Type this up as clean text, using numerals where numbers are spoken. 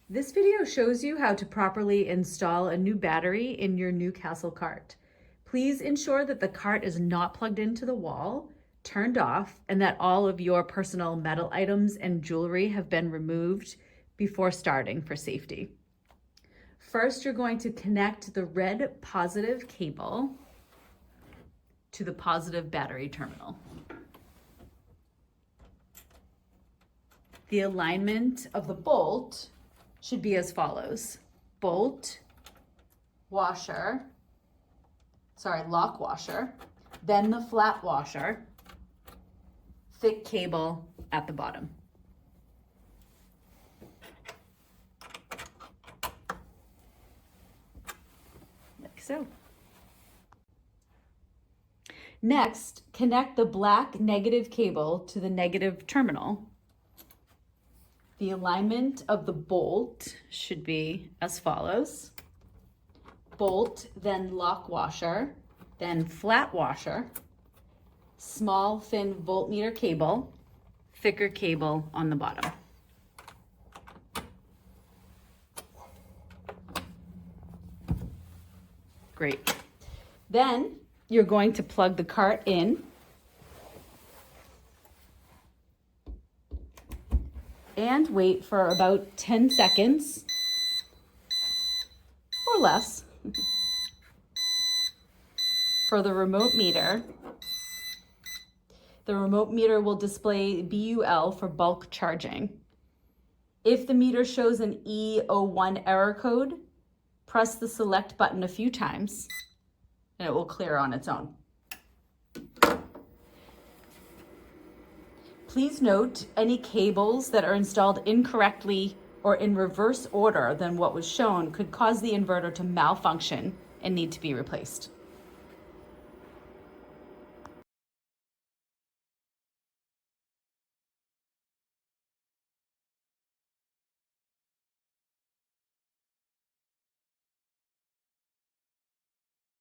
This video shows you how to properly install a new battery in your Newcastle cart. Please ensure that the cart is not plugged into the wall, turned off, and that all of your personal metal items and jewelry have been removed before starting for safety. First, you're going to connect the red positive cable to the positive battery terminal. The alignment of the bolt should be as follows: bolt, washer, lock washer, then the flat washer, thick cable at the bottom. Like so. Next, connect the black negative cable to the negative terminal. The alignment of the bolt should be as follows: bolt, then lock washer, then flat washer, small thin voltmeter cable, thicker cable on the bottom. Great. Then you're going to plug the cart in and wait for about 10 seconds or less for the remote meter. The remote meter will display BUL for bulk charging. If the meter shows an E01 error code, press the select button a few times and it will clear on its own. Please note any cables that are installed incorrectly or in reverse order than what was shown could cause the inverter to malfunction and need to be replaced.